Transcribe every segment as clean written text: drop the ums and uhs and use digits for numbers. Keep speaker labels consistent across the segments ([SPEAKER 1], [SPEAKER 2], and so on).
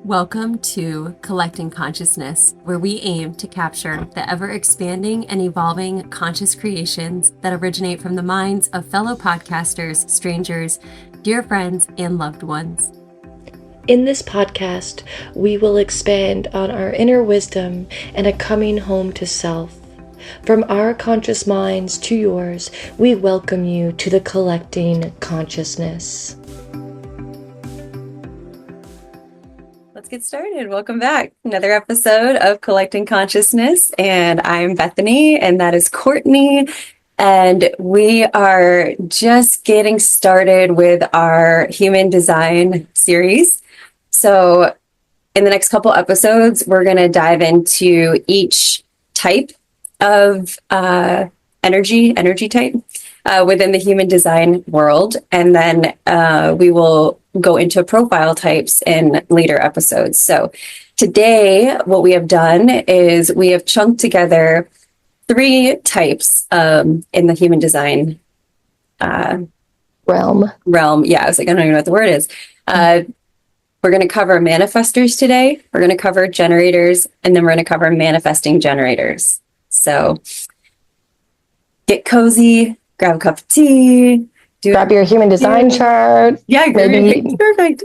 [SPEAKER 1] Welcome to Collecting Consciousness, where we aim to capture the ever-expanding and evolving conscious creations that originate from the minds of fellow podcasters, strangers, dear friends, and loved ones.
[SPEAKER 2] In this podcast, we will expand on our inner wisdom and a coming home to self. From our conscious minds to yours, we welcome you to the Collecting Consciousness.
[SPEAKER 1] Let's get started. Welcome back. Another episode of Collecting Consciousness. And I'm Bethany, and that is Courtney. And we are just getting started with our human design series. So in the next couple episodes, we're going to dive into each type of energy type within the human design world. And then we will go into profile types in later episodes. So today, what we have done is we have chunked together 3 types in the human design
[SPEAKER 2] Realm.
[SPEAKER 1] Yeah, I was like, I don't even know what the word is. We're going to cover manifestors today. We're going to cover generators, and then we're going to cover manifesting generators. So get cozy, grab a cup of tea,
[SPEAKER 2] Grab your human design chart.
[SPEAKER 1] Yeah,
[SPEAKER 2] maybe.
[SPEAKER 1] Perfect.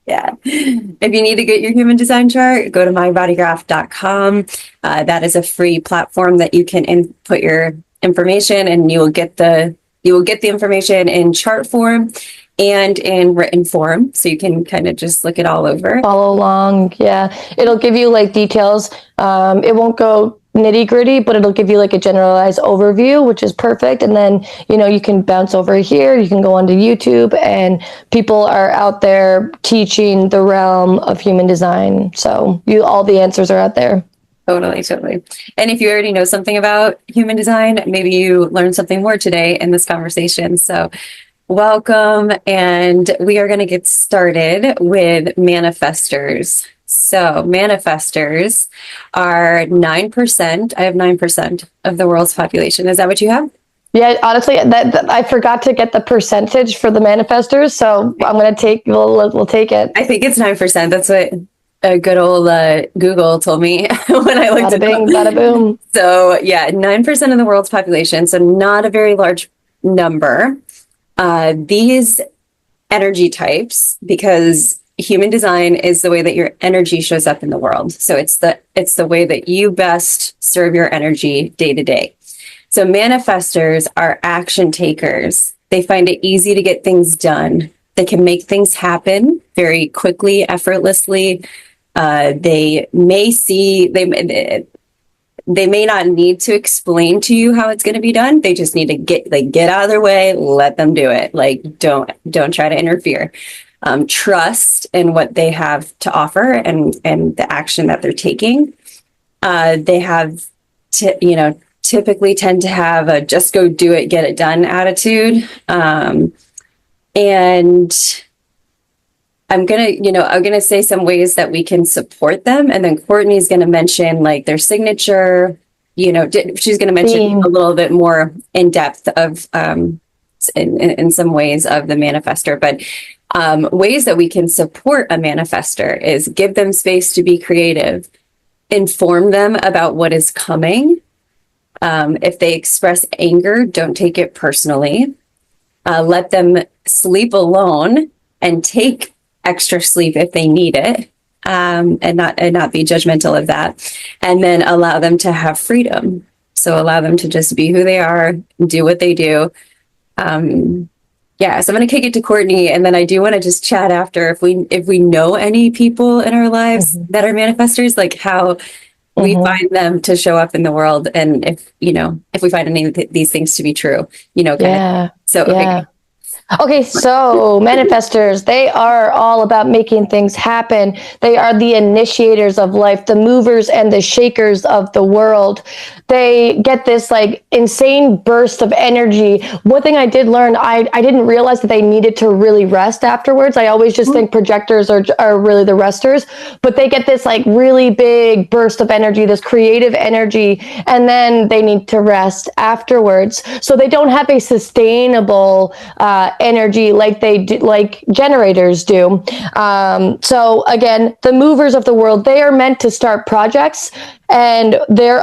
[SPEAKER 1] Yeah. If you need to get your human design chart, go to mybodygraph.com. That is a free platform that you can input your information, and you will get the information in chart form and in written form, so you can kind of just look it all over.
[SPEAKER 2] Follow along. Yeah. It'll give you like details. It won't go nitty gritty, but it'll give you like a generalized overview, which is perfect. And then, you can bounce over here. You can go onto YouTube, and people are out there teaching the realm of human design. So all the answers are out there.
[SPEAKER 1] Totally. And if you already know something about human design, maybe you learned something more today in this conversation. So welcome. And we are going to get started with manifestors. So manifestors are 9%. I have 9% of the world's population. Is that what you have?
[SPEAKER 2] Yeah, honestly, that I forgot to get the percentage for the manifestors, so I'm going to take. We'll take it.
[SPEAKER 1] I think it's 9%. That's what a good old Google told me when I looked at it.
[SPEAKER 2] Bada bing, bada boom.
[SPEAKER 1] So yeah, 9% of the world's population. So not a very large number. These energy types, because human design is the way that your energy shows up in the world. So it's the way that you best serve your energy day to day. So manifestors are action takers. They find it easy to get things done. They can make things happen very quickly, effortlessly. They may not need to explain to you how it's going to be done. They just need to get out of their way, let them do it. Like, don't try to interfere. Trust in what they have to offer and the action that they're taking. They have typically tend to have a just go do it, get it done attitude. And I'm gonna say some ways that we can support them, and then Courtney's gonna mention like their signature. She's gonna mention a little bit more in depth of in some ways of the manifestor, but ways that we can support a manifestor is give them space to be creative, inform them about what is coming. If they express anger, don't take it personally. Let them sleep alone and take extra sleep if they need it, and not be judgmental of that. And then allow them to have freedom. So allow them to just be who they are, do what they do. So I'm going to kick it to Courtney, and then I do want to just chat after if we know any people in our lives that are manifestors, like how we find them to show up in the world, and if we find any of these things to be true,
[SPEAKER 2] Okay, so manifestors, they are all about making things happen. They are the initiators of life, the movers and the shakers of the world. They get this like insane burst of energy. One thing I did learn, I didn't realize that they needed to really rest afterwards. I always just think projectors are really the resters, but they get this like really big burst of energy, this creative energy, and then they need to rest afterwards. So they don't have a sustainable energy like they do, like generators do. So again, the movers of the world, they are meant to start projects, and they're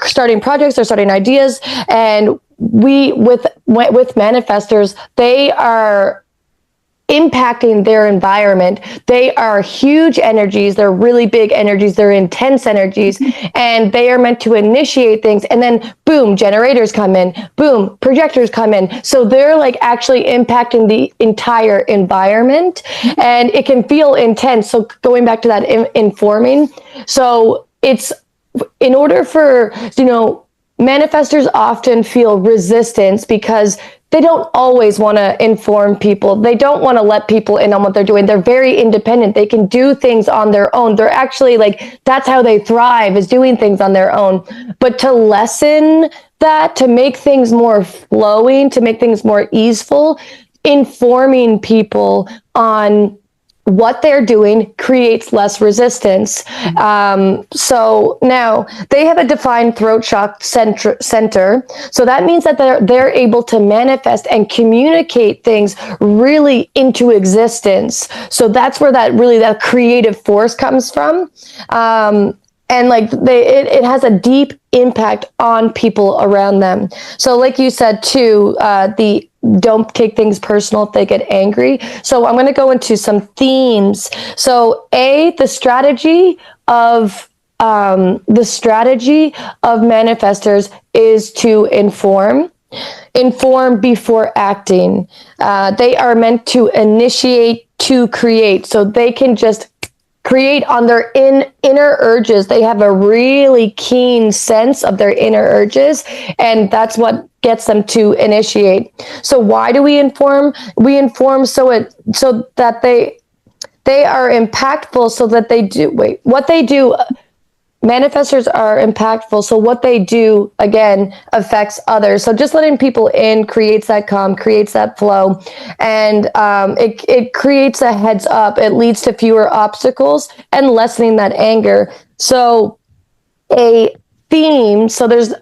[SPEAKER 2] starting projects, they're starting ideas, and with manifestors, they are impacting their environment. They are huge energies. They're really big energies. They're intense energies, and they are meant to initiate things. And then boom, generators come in, boom, projectors come in. So they're like actually impacting the entire environment, and it can feel intense. So going back to that informing. So it's in order for, manifestors often feel resistance because they don't always want to inform people. They don't want to let people in on what they're doing. They're very independent. They can do things on their own. They're actually like, that's how they thrive, is doing things on their own. But to lessen that, to make things more flowing, to make things more easeful, informing people on what they're doing creates less resistance. So now they have a defined throat chakra center. So that means that they're able to manifest and communicate things really into existence. So that's where that creative force comes from. And like it has a deep impact on people around them. So like you said too, the don't take things personal if they get angry. So I'm going to go into some themes. So the strategy of manifestors is to inform before acting. They are meant to initiate, to create. So they can just create on their inner urges. They have a really keen sense of their inner urges, and that's what gets them to initiate. So why do we inform? We inform so that they are impactful, so that they do what they do. Manifestors are impactful, so what they do, again, affects others. So just letting people in creates that calm, creates that flow, and it creates a heads up. It leads to fewer obstacles and lessening that anger. So a theme, so there's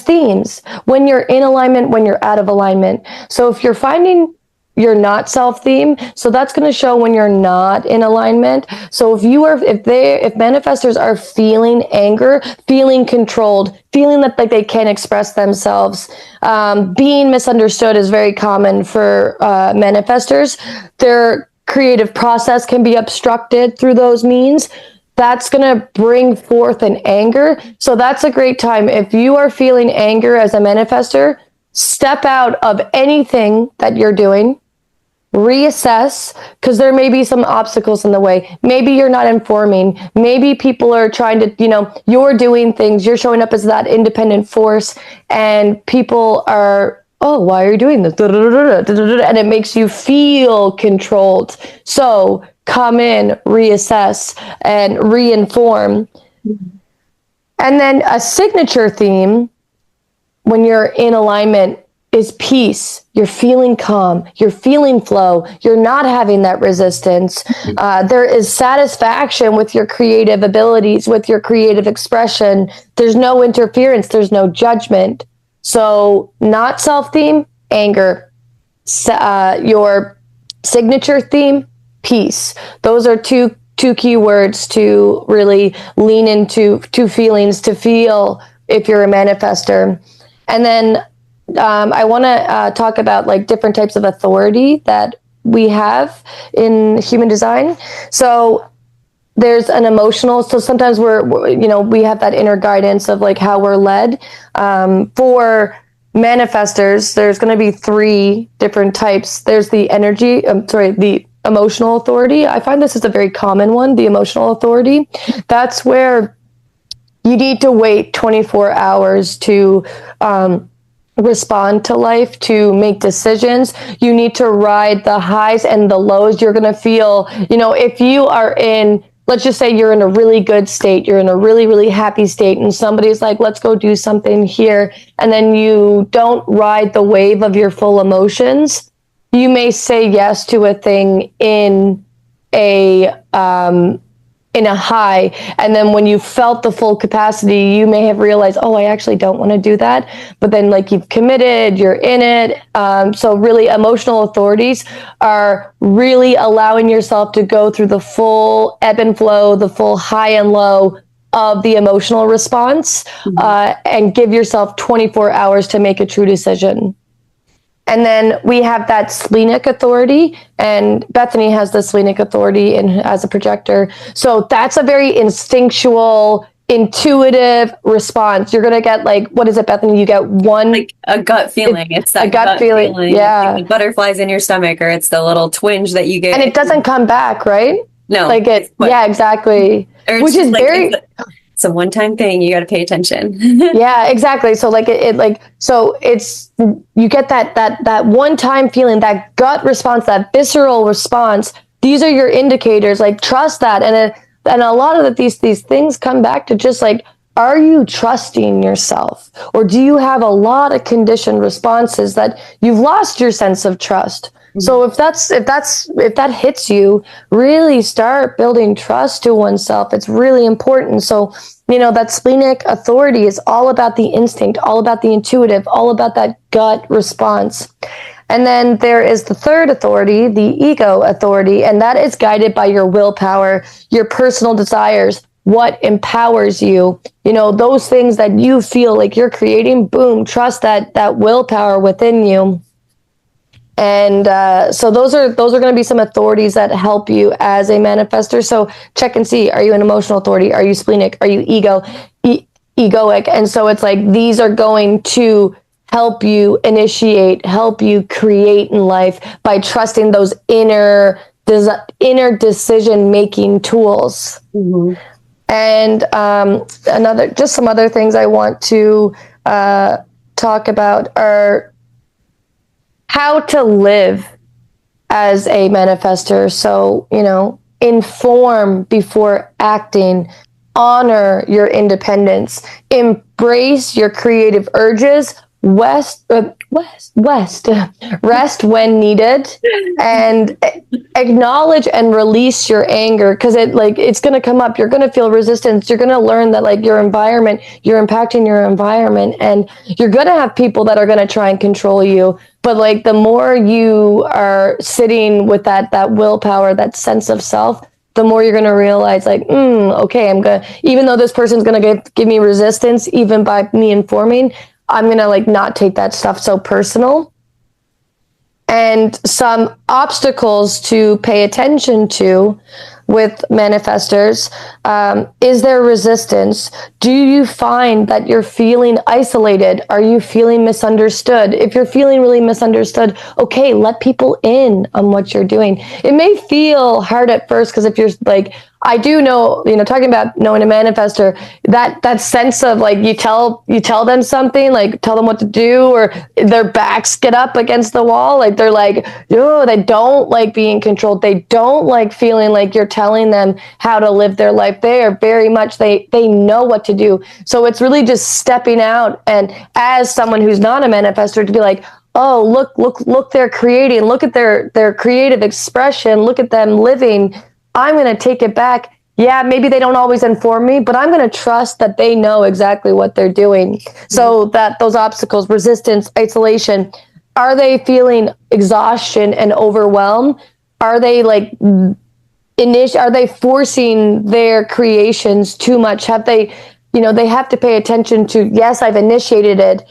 [SPEAKER 2] themes when you're in alignment, when you're out of alignment. So if you're finding you're not self-theme, so that's going to show when you're not in alignment. So if manifestors are feeling anger, feeling controlled, feeling that like they can't express themselves, being misunderstood is very common for manifestors. Their creative process can be obstructed through those means. That's going to bring forth an anger. So that's a great time. If you are feeling anger as a manifestor, step out of anything that you're doing, reassess, because there may be some obstacles in the way. Maybe you're not informing. Maybe people are trying to, you're doing things, you're showing up as that independent force, and people are, oh, why are you doing this? And it makes you feel controlled. So come in, reassess, and reinform. And then a signature theme, when you're in alignment, is peace. You're feeling calm. You're feeling flow. You're not having that resistance. There is satisfaction with your creative abilities, with your creative expression. There's no interference. There's no judgment. So not self-theme, anger. Your signature theme, peace. Those are two key words to really lean into, two feelings to feel if you're a manifestor. And then I want to talk about like different types of authority that we have in human design. So there's an emotional. So sometimes we have that inner guidance of like how we're led. For manifestors, there's going to be 3 different types. There's the the emotional authority. I find this is a very common one, the emotional authority. That's where you need to wait 24 hours to respond to life, to make decisions. You need to ride the highs and the lows. You're going to feel, if you are in, let's just say you're in a really good state, you're in a really, really happy state, and somebody's like, let's go do something here. And then you don't ride the wave of your full emotions. You may say yes to a thing in a in a high, and then when you felt the full capacity, you may have realized, oh, I actually don't want to do that, but then like you've committed, you're in it. So really emotional authorities are really allowing yourself to go through the full ebb and flow, the full high and low of the emotional response, and give yourself 24 hours to make a true decision. And then we have that splenic authority, and Bethany has the splenic authority as a projector. So that's a very instinctual, intuitive response. You're going to get like, what is it, Bethany? You get one.
[SPEAKER 1] Like a gut feeling. It's that
[SPEAKER 2] a gut feeling. Yeah.
[SPEAKER 1] It's like the butterflies in your stomach, or it's the little twinge that you get.
[SPEAKER 2] And it doesn't come back, right?
[SPEAKER 1] No.
[SPEAKER 2] Like it. Yeah, exactly. Which is like, very...
[SPEAKER 1] It's a one-time thing. You got to pay attention.
[SPEAKER 2] Yeah, exactly. So like you get that one-time feeling, that gut response, that visceral response. These are your indicators. Like, trust that. And a lot of these things come back to just like, are you trusting yourself, or do you have a lot of conditioned responses that you've lost your sense of trust? So if that hits you, really start building trust to oneself. It's really important. So, that splenic authority is all about the instinct, all about the intuitive, all about that gut response. And then there is the third authority, the ego authority, and that is guided by your willpower, your personal desires, what empowers you, those things that you feel like you're creating. Boom, trust that willpower within you. And so those are going to be some authorities that help you as a manifestor. So check and see, are you an emotional authority? Are you splenic? Are you egoic? And so it's like, these are going to help you initiate, help you create in life by trusting those inner decision-making tools. Mm-hmm. And some other things I want to talk about are how to live as a manifestor. So, inform before acting, honor your independence, embrace your creative urges, rest when needed, and acknowledge and release your anger, because it's going to come up. You're going to feel resistance. You're going to learn that you're impacting your environment, and you're going to have people that are going to try and control you. But the more you are sitting with that willpower, that sense of self, the more you're going to realize okay, even though this person's going to give me resistance, even by me informing, I'm going to not take that stuff so personal. And some obstacles to pay attention to with manifestors, is there resistance? Do you find that you're feeling isolated? Are you feeling misunderstood? If you're feeling really misunderstood, okay, let people in on what you're doing. It may feel hard at first, because if you're I do know, talking about knowing a manifestor, that sense of you tell them something, tell them what to do, or their backs get up against the wall. They're they don't like being controlled. They don't like feeling like you're telling them how to live their life. They are very much, they know what to do. So it's really just stepping out, and as someone who's not a manifestor, to be oh, look, they're creating, look at their creative expression, look at them living. I'm going to take it back. Yeah, maybe they don't always inform me, but I'm going to trust that they know exactly what they're doing. So that those obstacles, resistance, isolation, are they feeling exhaustion and overwhelm? Are they are they forcing their creations too much? Have they, they have to pay attention to, yes, I've initiated it.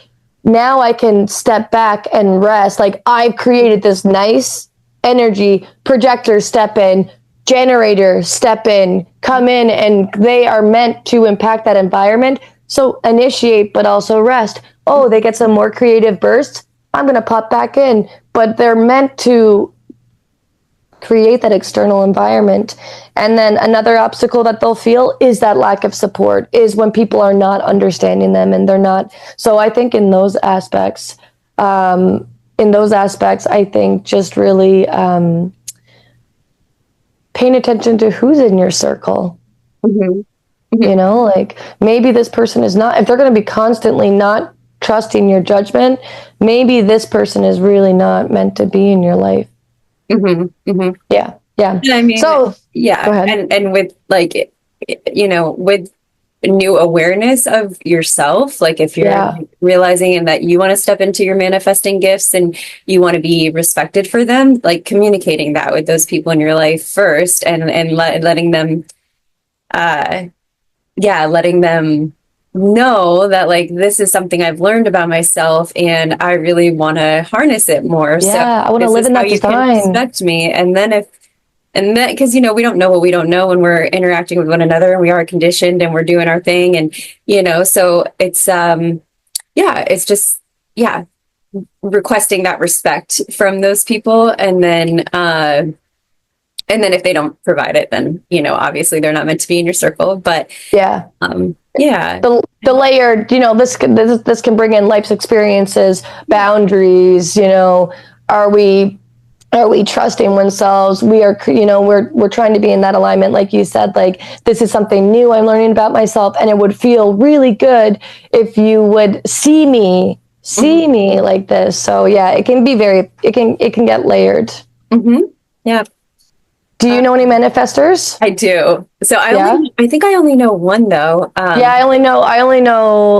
[SPEAKER 2] Now I can step back and rest. I've created this nice energy. Projector, step in. Generator, step in, come in, and they are meant to impact that environment. So initiate, but also rest. Oh, they get some more creative bursts. I'm going to pop back in, but they're meant to create that external environment. And then another obstacle that they'll feel is that lack of support, is when people are not understanding them, and they're not. So I think in those aspects, I think just really, paying attention to who's in your circle. Mm-hmm. Mm-hmm. Maybe this person is not, if they're going to be constantly not trusting your judgment, maybe this person is really not meant to be in your life.
[SPEAKER 1] Mm-hmm. Mm-hmm.
[SPEAKER 2] Yeah. Yeah.
[SPEAKER 1] I mean,
[SPEAKER 2] So
[SPEAKER 1] yeah.
[SPEAKER 2] go ahead.
[SPEAKER 1] And with like, with new awareness of yourself, like if you're
[SPEAKER 2] Yeah.
[SPEAKER 1] realizing and that you want to step into your manifesting gifts and you want to be respected for them, like communicating that with those people in your life first and letting them, letting them know that like this is something I've learned about myself and I really want to harness it more. So
[SPEAKER 2] Yeah. I want to
[SPEAKER 1] this
[SPEAKER 2] live
[SPEAKER 1] is
[SPEAKER 2] in
[SPEAKER 1] how
[SPEAKER 2] that
[SPEAKER 1] you can
[SPEAKER 2] design.
[SPEAKER 1] respect me. And then because we don't know what we don't know when we're interacting with one another and we are conditioned and we're doing our thing and so it's just yeah requesting that respect from those people and then if they don't provide it then obviously they're not meant to be in your circle but
[SPEAKER 2] Yeah.
[SPEAKER 1] yeah.
[SPEAKER 2] The layered, this can bring in life's experiences, boundaries, are we trusting ourselves? We are, we're trying to be in that alignment. Like you said, like, this is something new I'm learning about myself. And it would feel really good if you would see me like this. So yeah, it can be it can get layered.
[SPEAKER 1] Yeah.
[SPEAKER 2] Do you know any manifestors?
[SPEAKER 1] I do. So
[SPEAKER 2] Yeah.
[SPEAKER 1] I think I only know one though.
[SPEAKER 2] Yeah, I only know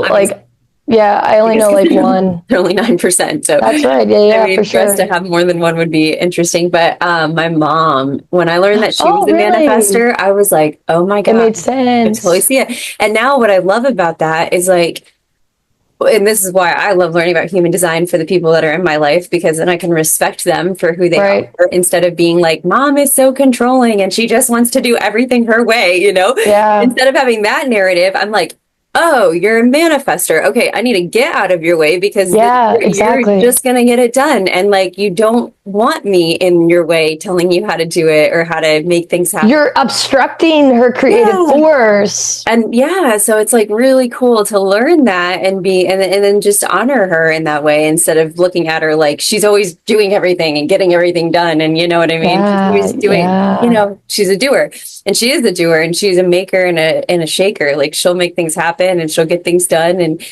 [SPEAKER 1] Obviously,
[SPEAKER 2] like, yeah, I only know like one.
[SPEAKER 1] they're only 9%. So
[SPEAKER 2] That's right. Yeah,
[SPEAKER 1] I
[SPEAKER 2] yeah, for
[SPEAKER 1] mean, for us
[SPEAKER 2] sure.
[SPEAKER 1] to have more than one would be interesting. But my mom, when I learned that she was
[SPEAKER 2] Oh,
[SPEAKER 1] a
[SPEAKER 2] really?
[SPEAKER 1] manifester, I was like, oh my
[SPEAKER 2] It
[SPEAKER 1] God,
[SPEAKER 2] made
[SPEAKER 1] I totally
[SPEAKER 2] sense.
[SPEAKER 1] see it. And now what I love about that is like, and this is why I love learning about human design for the people that are in my life, because then I can respect them for who they are
[SPEAKER 2] Right.
[SPEAKER 1] instead of being like, mom is so controlling and she just wants to do everything her way.
[SPEAKER 2] Yeah.
[SPEAKER 1] Instead of having that narrative, I'm like, oh, you're a manifester. Okay, I need to get out of your way because
[SPEAKER 2] Yeah,
[SPEAKER 1] you're
[SPEAKER 2] exactly.
[SPEAKER 1] just going to get it done. And like, you don't want me in your way telling you how to do it or how to make things happen.
[SPEAKER 2] You're obstructing her creative
[SPEAKER 1] Yeah.
[SPEAKER 2] force.
[SPEAKER 1] And yeah, so it's like really cool to learn that and then just honor her in that way instead of looking at her like she's always doing everything and getting everything done. And you know what I mean? She's
[SPEAKER 2] Yeah,
[SPEAKER 1] always doing,
[SPEAKER 2] yeah.
[SPEAKER 1] she's a doer and she is a doer and she's a maker and a shaker. Like she'll make things happen and she'll get things done. And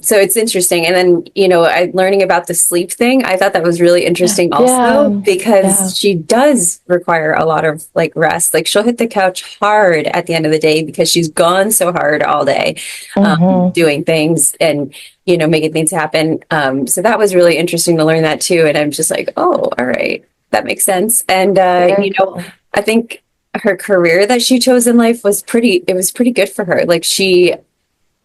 [SPEAKER 1] so it's interesting. And then, learning about the sleep thing, I thought that was really interesting also
[SPEAKER 2] Yeah. Yeah.
[SPEAKER 1] because she does require a lot of like rest. Like she'll hit the couch hard at the end of the day because she's gone so hard all day doing things and, making things happen. So that was really interesting to learn that too. And I'm just like, oh, all right, that makes sense. And,
[SPEAKER 2] Very cool.
[SPEAKER 1] I think her career that she chose in life was pretty good for her. Like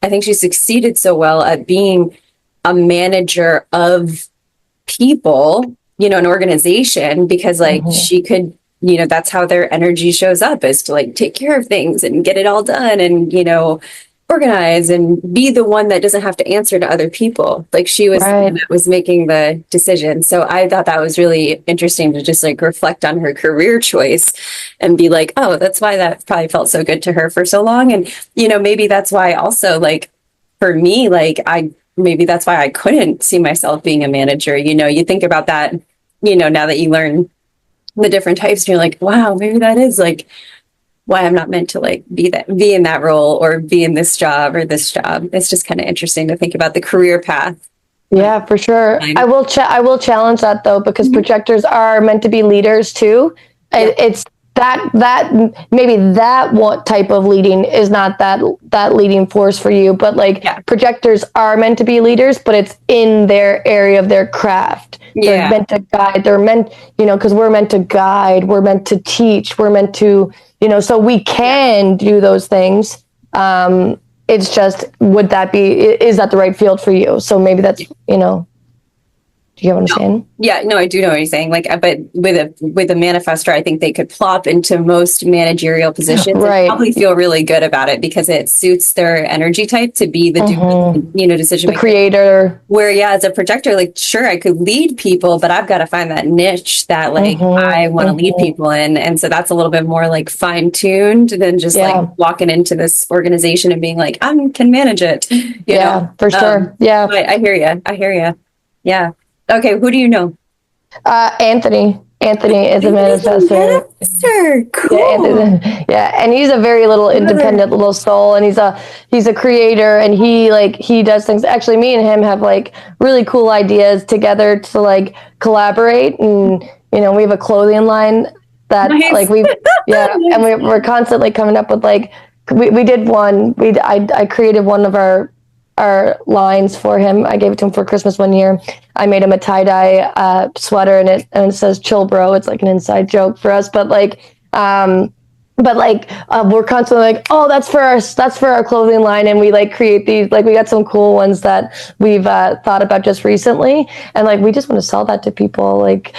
[SPEAKER 1] I think she succeeded so well at being a manager of people, an organization, because like she could, that's how their energy shows up is to like take care of things and get it all done and, organize and be the one that doesn't have to answer to other people. Like she was the one
[SPEAKER 2] Right.
[SPEAKER 1] that was making the decision. So I thought that was really interesting to just like reflect on her career choice and be like, oh, that's why that probably felt so good to her for so long. And, maybe that's why also like for me, like maybe that's why I couldn't see myself being a manager. You think about that, now that you learn the different types, and you're like, wow, maybe that is like why I'm not meant to like be in that role or be in this job or this job. It's just kind of interesting to think about the career path.
[SPEAKER 2] Yeah, for sure. I will challenge that though, because projectors are meant to be leaders too.
[SPEAKER 1] Yeah.
[SPEAKER 2] It's that maybe that what type of leading is not that leading force for you, but like projectors are meant to be leaders, but it's in their area of their craft. They're meant to guide. They're meant, because we're meant to guide. We're meant to teach. We're meant to, so we can do those things. It's just, is that the right field for you? So maybe that's, do you understand?
[SPEAKER 1] Yeah, no, I do know what you're saying. Like, but with a manifestor, I think they could plop into most managerial positions and probably feel really good about it because it suits their energy type to be the decision maker.
[SPEAKER 2] The creator.
[SPEAKER 1] Where, as a projector, like, sure, I could lead people, but I've got to find that niche that like I want to lead people in, and so that's a little bit more like fine tuned than just like walking into this organization and being like, I can manage it. You know?
[SPEAKER 2] For sure.
[SPEAKER 1] I hear you. I hear you. Yeah. Okay, who do you know?
[SPEAKER 2] Anthony. Anthony is a manifestor.
[SPEAKER 1] Cool.
[SPEAKER 2] And he's a very little independent little soul, and he's a creator, and he does things. Actually, me and him have like really cool ideas together to like collaborate, and we have a clothing line that
[SPEAKER 1] Nice.
[SPEAKER 2] and we're constantly coming up with like, we did one, I created one of our lines for him. I gave it to him for Christmas one year. I made him a tie-dye sweater, and it says "chill, bro." It's like an inside joke for us, but we're constantly like, oh, that's for our clothing line, and we like create these, like we got some cool ones that we've thought about just recently, and like we just want to sell that to people, like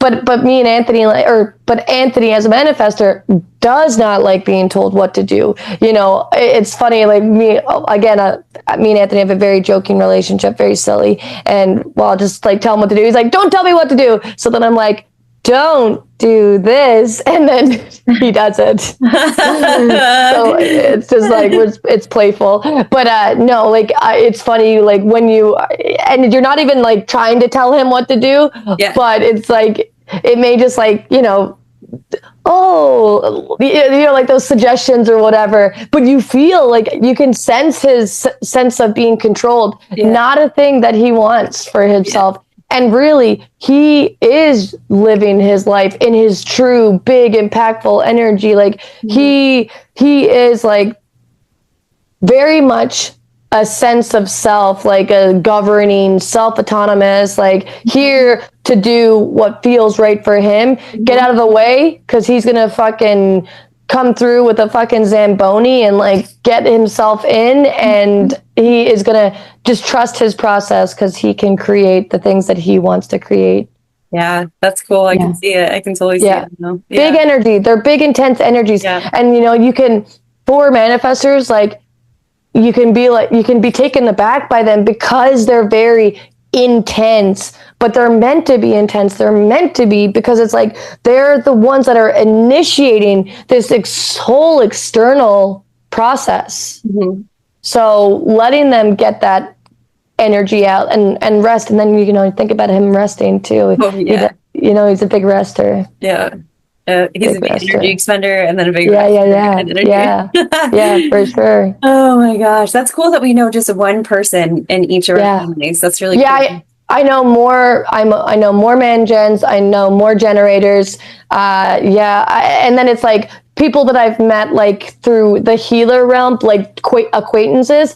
[SPEAKER 2] but me and Anthony, but Anthony as a manifester does not like being told what to do. You know, it's funny, like me and Anthony have a very joking relationship, very silly, and I'll just like tell him what to do. He's like, don't tell me what to do. So then I'm like, don't do this, and then he does it. So it's just like it's playful, but no, like it's funny, like when and you're not even like trying to tell him what to do, but it's like it may just like, you know, like those suggestions or whatever, but you feel like you can sense his sense of being controlled, not a thing that he wants for himself. And really, he is living his life in his true, big, impactful energy. Like he is like very much a sense of self, like a governing, self-autonomous, like here to do what feels right for him. Get out of the way, because he's gonna fucking come through with a fucking Zamboni and like get himself in, and he is gonna just trust his process, because he can create the things that he wants to create.
[SPEAKER 1] Yeah, that's cool. I can see it. I can totally see it now.
[SPEAKER 2] Big energy. They're big, intense energies. And you know, you can, for manifestors, like you can be taken aback by them because they're very intense, but they're meant to be intense. They're meant to be, because it's like they're the ones that are initiating this whole external process. So letting them get that energy out and rest, and then you know, think about him resting too. He's a big rester.
[SPEAKER 1] He's a big energy expender, and then a big
[SPEAKER 2] for sure.
[SPEAKER 1] Oh my gosh, that's cool that we know just one person in each of our families. That's really cool.
[SPEAKER 2] I know more. I know more man gens. I know more generators. And then it's like people that I've met like through the healer realm, like acquaintances.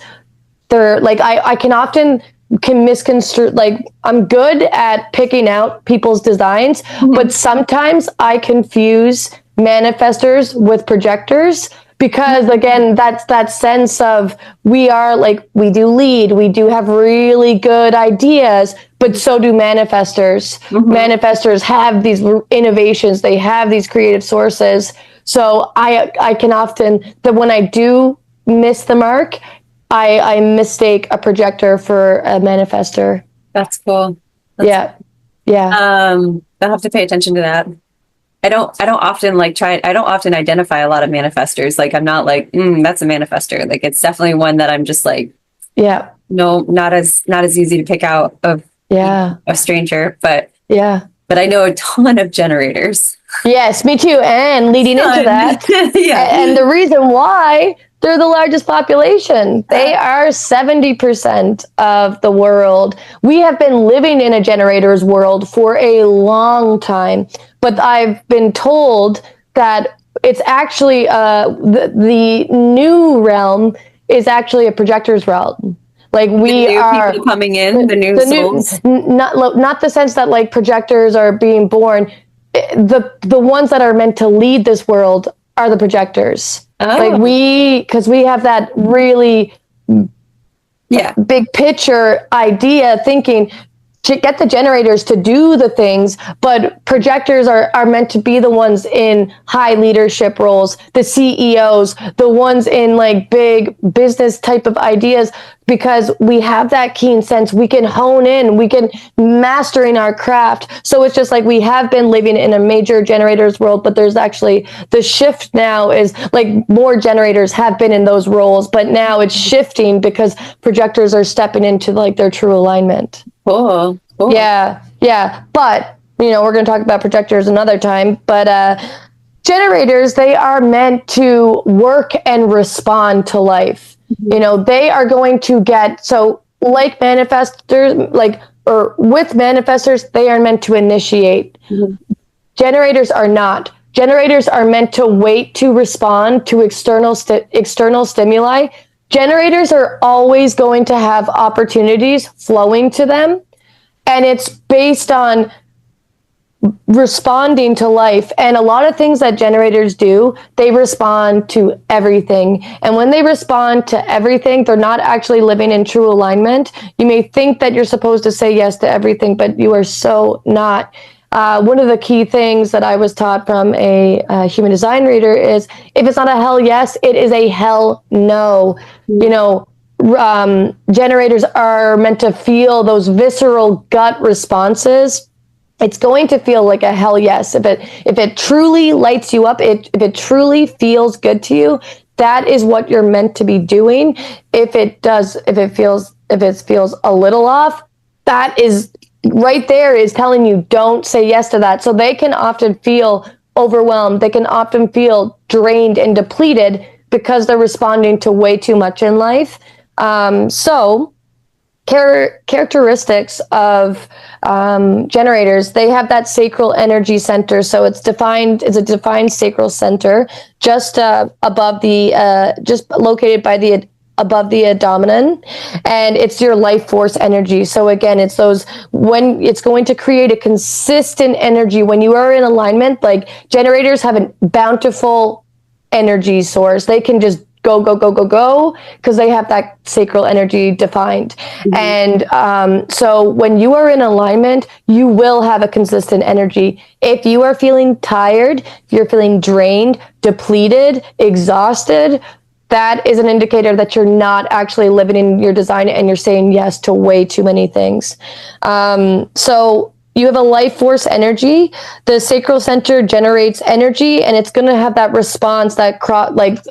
[SPEAKER 2] They're like I can misconstrue, like I'm good at picking out people's designs, but sometimes I confuse manifestors with projectors, because again, that's that sense of we do lead, we do have really good ideas, but so do manifestors. Manifestors have these innovations, they have these creative sources. So I can often, that when I do miss the mark, I mistake a projector for a manifestor.
[SPEAKER 1] That's cool.
[SPEAKER 2] Yeah.
[SPEAKER 1] I'll have to pay attention to that. I don't often identify a lot of manifestors. Like I'm not like, that's a manifestor. Like it's definitely one that I'm just like, no, not as easy to pick out of a stranger, but I know a ton of generators.
[SPEAKER 2] Yes, me too. And leading into that, and the reason why they're the largest population. They are 70% of the world. We have been living in a generator's world for a long time, but I've been told that it's actually the new realm is actually a projector's realm. Like we are
[SPEAKER 1] people coming in, the new souls.
[SPEAKER 2] Not the sense that like projectors are being born. The ones that are meant to lead this world are the projectors. Like because we have that really big picture idea thinking to get the generators to do the things, but projectors are meant to be the ones in high leadership roles, the CEOs, the ones in like big business type of ideas, because we have that keen sense. We can hone in, we can mastering our craft. So it's just like we have been living in a major generators world, but there's actually the shift now is like more generators have been in those roles, but now it's shifting because projectors are stepping into like their true alignment.
[SPEAKER 1] Cool.
[SPEAKER 2] Yeah. But, you know, we're going to talk about projectors another time, but generators, they are meant to work and respond to life. You know, they are going to like manifestors, with manifestors, they are meant to initiate. Generators are not. Generators are meant to wait to respond to external stimuli. Generators are always going to have opportunities flowing to them, and it's based on responding to life. And a lot of things that generators do, they respond to everything. And when they respond to everything, they're not actually living in true alignment. You may think that you're supposed to say yes to everything, but you are so not. One of the key things that I was taught from a human design reader is, if it's not a hell yes, it is a hell no. You know, generators are meant to feel those visceral gut responses. It's going to feel like a hell yes. If it truly lights you up, if it truly feels good to you, that is what you're meant to be doing. If it feels a little off, that is right there is telling you don't say yes to that. So they can often feel overwhelmed. They can often feel drained and depleted because they're responding to way too much in life. Characteristics of generators, they have that sacral energy center. So it's a defined sacral center just above the just located by the above the abdomen, and it's your life force energy. So again, it's those, when it's going to create a consistent energy when you are in alignment. Like, generators have a bountiful energy source. They can just go because they have that sacral energy defined. And so when you are in alignment, you will have a consistent energy. If you are feeling tired, if you're feeling drained, depleted, exhausted, that is an indicator that you're not actually living in your design and you're saying yes to way too many things. So you have a life force energy. The sacral center generates energy, and it's going to have that response that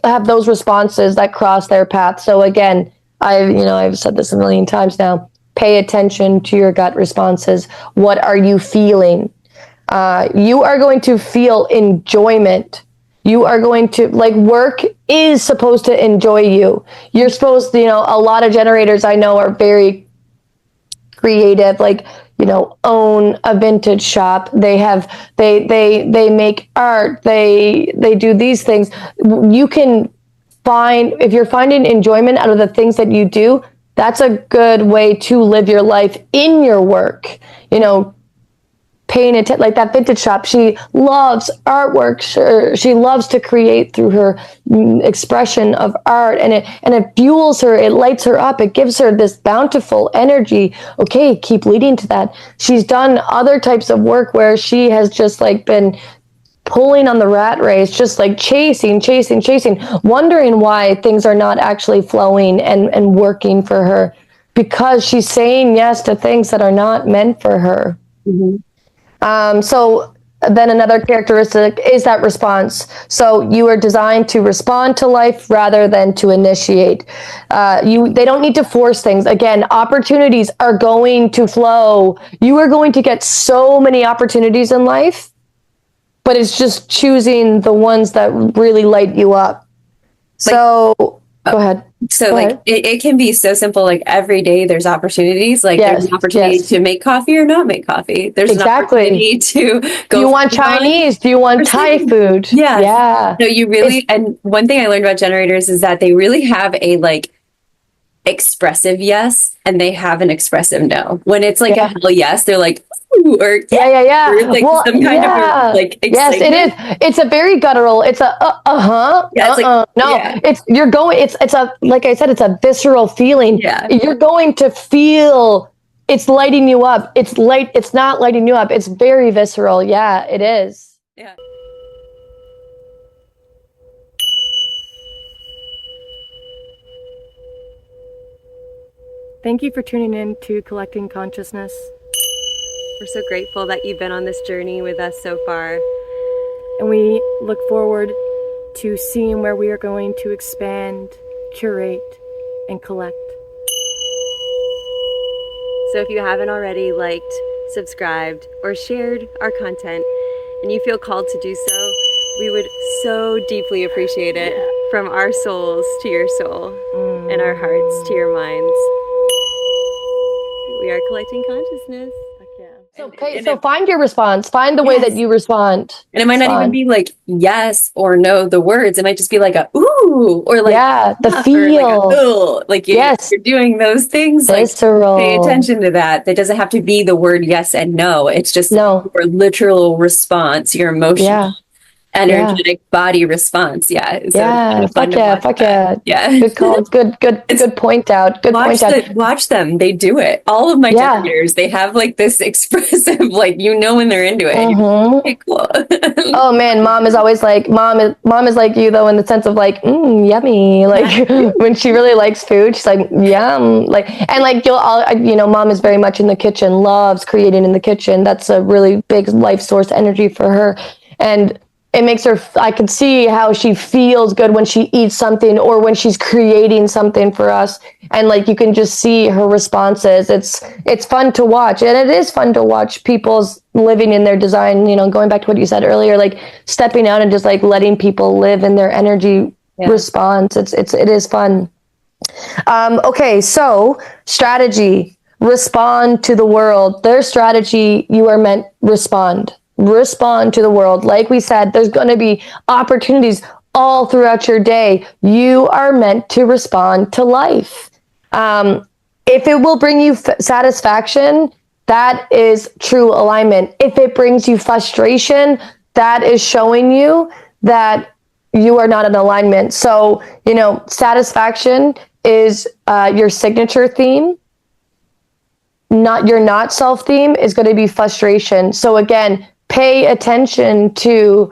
[SPEAKER 2] have those responses that cross their path. So again, I've said this a million times now. Pay attention to your gut responses. What are you feeling? You are going to feel enjoyment. You are going to, work is supposed to enjoy you. You're supposed to, a lot of generators I know are very creative, own a vintage shop. They make art. They do these things. You can find, if you're finding enjoyment out of the things that you do, that's a good way to live your life in your work. Paying attention, like that vintage shop, she loves artwork. She loves to create through her expression of art, and it fuels her. It lights her up. It gives her this bountiful energy. Okay, keep leading to that. She's done other types of work where she has just been pulling on the rat race, just chasing, wondering why things are not actually flowing and working for her, because she's saying yes to things that are not meant for her. So then another characteristic is that response. So you are designed to respond to life rather than to initiate. They don't need to force things. Again, opportunities are going to flow. You are going to get so many opportunities in life, but it's just choosing the ones that really light you up. So go ahead.
[SPEAKER 1] So it can be so simple. Every day there's opportunities. There's an opportunity to make coffee or not make coffee. There's an opportunity to go.
[SPEAKER 2] Do you want Chinese? Do you want Thai food?
[SPEAKER 1] Yeah. No, you really, and one thing I learned about generators is that they really have a expressive yes, and they have an expressive no. When it's a hell yes, they're ooh, or
[SPEAKER 2] yeah.
[SPEAKER 1] Or some kind of excitement.
[SPEAKER 2] Yes, it is. It's a very guttural. It's a no. Yeah. It's a, like I said, it's a visceral feeling.
[SPEAKER 1] Yeah.
[SPEAKER 2] You're going to feel it's lighting you up. It's not lighting you up. It's very visceral. Yeah, it is.
[SPEAKER 1] Yeah.
[SPEAKER 2] Thank you for tuning in to Collecting Consciousness.
[SPEAKER 3] We're so grateful that you've been on this journey with us so far.
[SPEAKER 2] And we look forward to seeing where we are going to expand, curate, and collect.
[SPEAKER 3] So if you haven't already liked, subscribed, or shared our content, and you feel called to do so, we would so deeply appreciate it. From our souls to your soul, and our hearts to your minds. We are collecting consciousness.
[SPEAKER 2] Heck yeah. So find your response. Find the way that you respond.
[SPEAKER 1] And it might not even be like yes or no, the words. It might just be like a ooh or like
[SPEAKER 2] the feel.
[SPEAKER 1] Like
[SPEAKER 2] you're
[SPEAKER 1] doing those things.
[SPEAKER 2] Visceral.
[SPEAKER 1] Like pay attention to that. That doesn't have to be the word yes and no. It's just your literal response, your emotional, energetic body response. Yeah. So it's kind of
[SPEAKER 2] fuck yeah.
[SPEAKER 1] Yeah.
[SPEAKER 2] Good call. Good point out.
[SPEAKER 1] Watch them. They do it. All of my generators, they have like this expressive, like, when they're into it.
[SPEAKER 2] Mm-hmm.
[SPEAKER 1] Okay, cool.
[SPEAKER 2] Oh man, mom is always like, mom is like you though, in the sense of like, yummy. Like when she really likes food, she's like, yum. Like, and like mom is very much in the kitchen, loves creating in the kitchen. That's a really big life source energy for her. And it makes her, I can see how she feels good when she eats something or when she's creating something for us. And like, you can just see her responses. It's fun to watch. And it is fun to watch people's living in their design, going back to what you said earlier, like stepping out and just like letting people live in their energy response. It is fun. Okay. So strategy, respond to the world. Their strategy, you are meant respond to the world. Like we said, there's going to be opportunities all throughout your day. You are meant to respond to life. If it will bring you satisfaction, that is true alignment. If it brings you frustration, that is showing you that you are not in alignment. So, satisfaction is your signature theme. Your not self theme is going to be frustration. So again, pay attention to,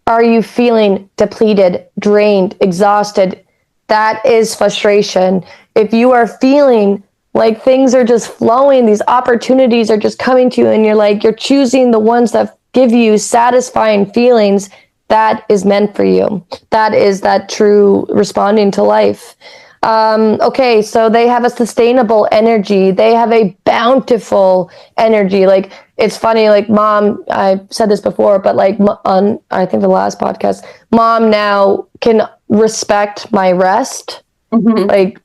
[SPEAKER 2] are you feeling depleted, drained, exhausted? That is frustration. If you are feeling like things are just flowing, these opportunities are just coming to you, and you're choosing the ones that give you satisfying feelings, that is meant for you. That is that true responding to life. Okay, so they have a sustainable energy. They have a bountiful energy. Like, it's funny, like mom, I said this before, but like on, I think the last podcast, mom now can respect my rest. Mm-hmm. Like,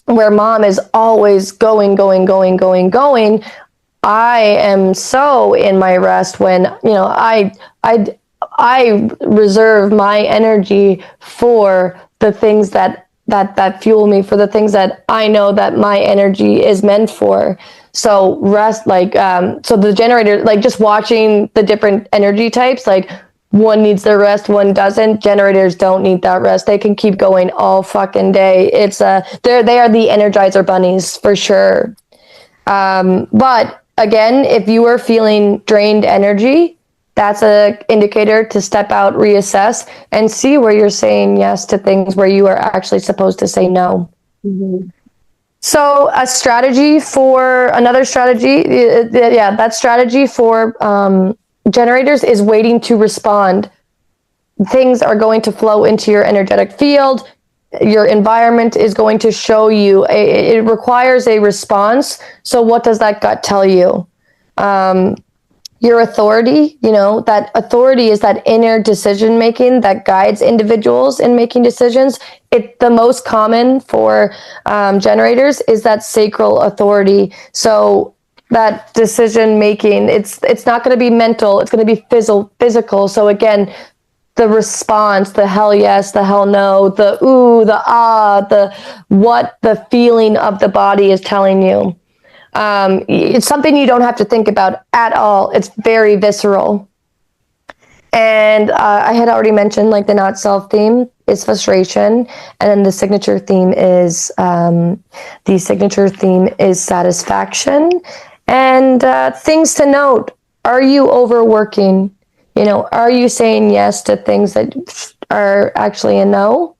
[SPEAKER 2] where mom is always going. I am so in my rest when, I reserve my energy for the things that fuel me, for the things that I know that my energy is meant for. So rest, so the generator, like just watching the different energy types, like one needs their rest, one doesn't. Generators don't need that rest. They can keep going all fucking day. It's they are the Energizer bunnies for sure. But again, if you are feeling drained energy, that's an indicator to step out, reassess, and see where you're saying yes to things where you are actually supposed to say no. Mm-hmm. So that strategy for generators is waiting to respond. Things are going to flow into your energetic field. Your environment is going to show you. It requires a response. So what does that gut tell you? Your authority, that authority is that inner decision making that guides individuals in making decisions. The most common for generators is that sacral authority. So that decision making, it's not going to be mental, it's going to be physical. So again, the response, the hell yes, the hell no, the ooh, the ah, the what the feeling of the body is telling you. It's something you don't have to think about at all. It's very visceral. And I had already mentioned, like, the not self theme is frustration, and then the signature theme is satisfaction. And things to note: are you overworking? Are you saying yes to things that are actually a no?